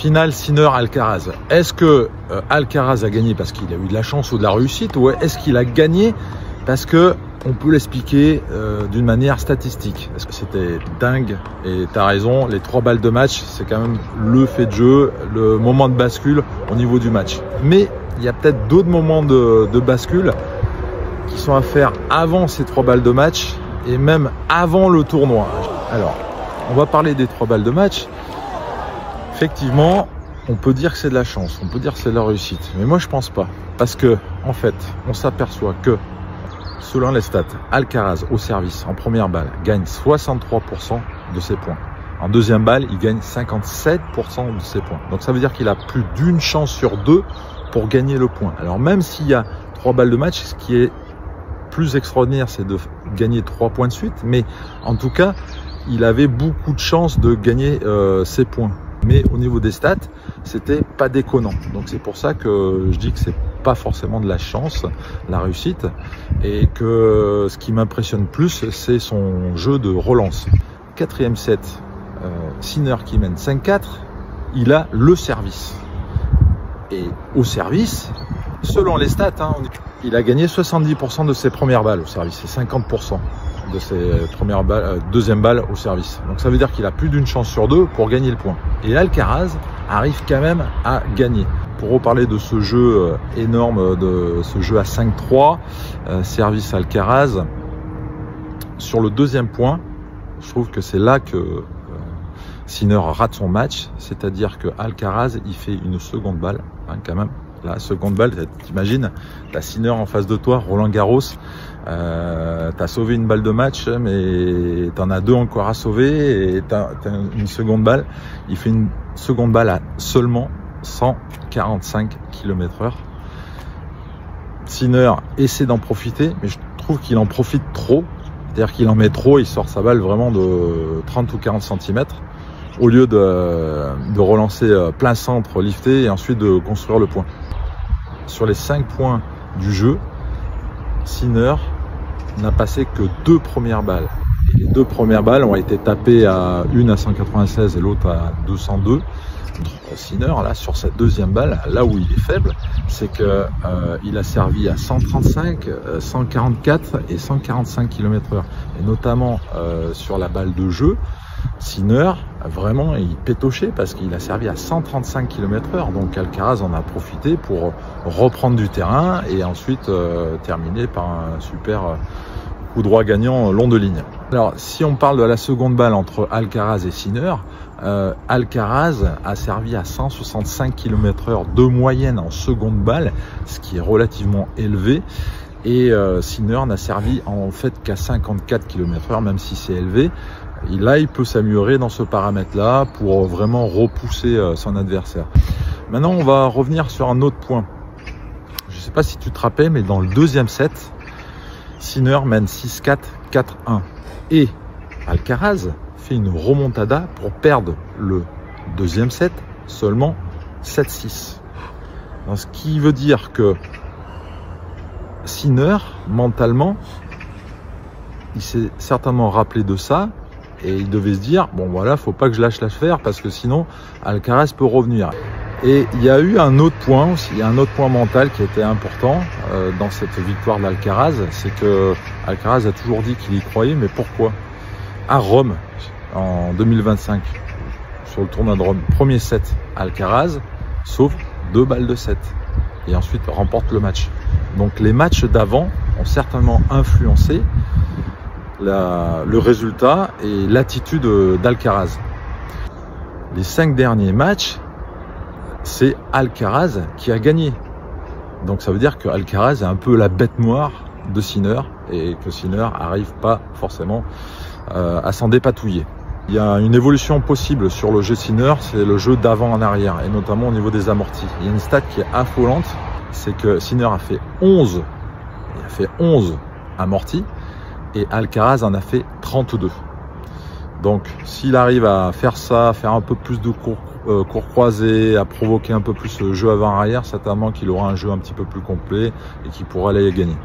Finale Sinner-Alcaraz. Est-ce que Alcaraz a gagné parce qu'il a eu de la chance ou de la réussite, ou est-ce qu'il a gagné parce que on peut l'expliquer d'une manière statistique? Parce que c'était dingue, et tu as raison, les 3 balles de match, c'est quand même le fait de jeu, le moment de bascule au niveau du match. Mais il y a peut-être d'autres moments de bascule qui sont à faire avant ces 3 balles de match et même avant le tournoi. Alors, on va parler des 3 balles de match. Effectivement, on peut dire que c'est de la chance, on peut dire que c'est de la réussite. Mais moi, je pense pas. Parce que, en fait, on s'aperçoit que, selon les stats, Alcaraz au service, en première balle, gagne 63% de ses points. En deuxième balle, il gagne 57% de ses points. Donc ça veut dire qu'il a plus d'une chance sur 2 pour gagner le point. Alors même s'il y a 3 balles de match, ce qui est plus extraordinaire, c'est de gagner 3 points de suite. Mais en tout cas, il avait beaucoup de chances de gagner ses points. Mais au niveau des stats, c'était pas déconnant. Donc c'est pour ça que je dis que c'est pas forcément de la chance, la réussite, et que ce qui m'impressionne plus, c'est son jeu de relance. 4e set, Sinner qui mène 5-4, il a le service. Et au service, selon les stats, il a gagné 70% de ses premières balles au service et 50% de ses premières balles, deuxième balle au service. Donc ça veut dire qu'il a plus d'une chance sur 2 pour gagner le point. Et Alcaraz arrive quand même à gagner. Pour reparler de ce jeu énorme, de ce jeu à 5-3, service Alcaraz, sur le deuxième point, je trouve que c'est là que Sinner rate son match, c'est-à-dire que Alcaraz, il fait une seconde balle, quand même. La seconde balle, t'imagines, t'as Sinner en face de toi, Roland Garros, t'as sauvé une balle de match, mais t'en as 2 encore à sauver, et t'as une seconde balle. Il fait une seconde balle à seulement 145 km/h. Sinner essaie d'en profiter, mais je trouve qu'il en profite trop. C'est-à-dire qu'il en met trop, il sort sa balle vraiment de 30 ou 40 cm, au lieu de relancer plein centre, lifté, et ensuite de construire le point. Sur les 5 points du jeu, Sinner n'a passé que 2 premières balles. Et les 2 premières balles ont été tapées à une à 196 et l'autre à 202. Sinner, là, sur cette deuxième balle, là où il est faible, c'est que il a servi à 135, 144 et 145 km/h. Et notamment sur la balle de jeu, Sinner, vraiment, il pétochait parce qu'il a servi à 135 km/h. Donc Alcaraz en a profité pour reprendre du terrain et ensuite terminer par un super coup droit gagnant long de ligne. Alors, si on parle de la seconde balle entre Alcaraz et Sinner, Alcaraz a servi à 165 km/h de moyenne en seconde balle, ce qui est relativement élevé. Et Sinner n'a servi en fait qu'à 54 km/h, même si c'est élevé. Et là, il peut s'améliorer dans ce paramètre-là pour vraiment repousser son adversaire. Maintenant, on va revenir sur un autre point. Je ne sais pas si tu te rappelles, mais dans le deuxième set, Sinner mène 6-4, 4-1. Et Alcaraz fait une remontada pour perdre le deuxième set seulement 7-6. Ce qui veut dire que Sinner, mentalement, il s'est certainement rappelé de ça et il devait se dire, bon voilà, faut pas que je lâche l'affaire parce que sinon Alcaraz peut revenir. Et il y a eu un autre point aussi, il y a un autre point mental qui était important dans cette victoire d'Alcaraz, c'est que Alcaraz a toujours dit qu'il y croyait, mais pourquoi? À Rome, en 2025, sur le tournoi de Rome, premier set, Alcaraz sauve 2 balles de 7 et ensuite remporte le match. Donc les matchs d'avant ont certainement influencé le résultat et l'attitude d'Alcaraz. Les 5 derniers matchs, c'est Alcaraz qui a gagné. Donc ça veut dire que Alcaraz est un peu la bête noire de Sinner et que Sinner n'arrive pas forcément à s'en dépatouiller. Il y a une évolution possible sur le jeu Sinner, c'est le jeu d'avant en arrière et notamment au niveau des amortis. Il y a une stat qui est affolante, c'est que Sinner a fait 11 amortis et Alcaraz en a fait 32. Donc s'il arrive à faire ça, à faire un peu plus de cours croisés, à provoquer un peu plus le jeu avant-arrière, certainement qu'il aura un jeu un petit peu plus complet et qu'il pourra aller gagner.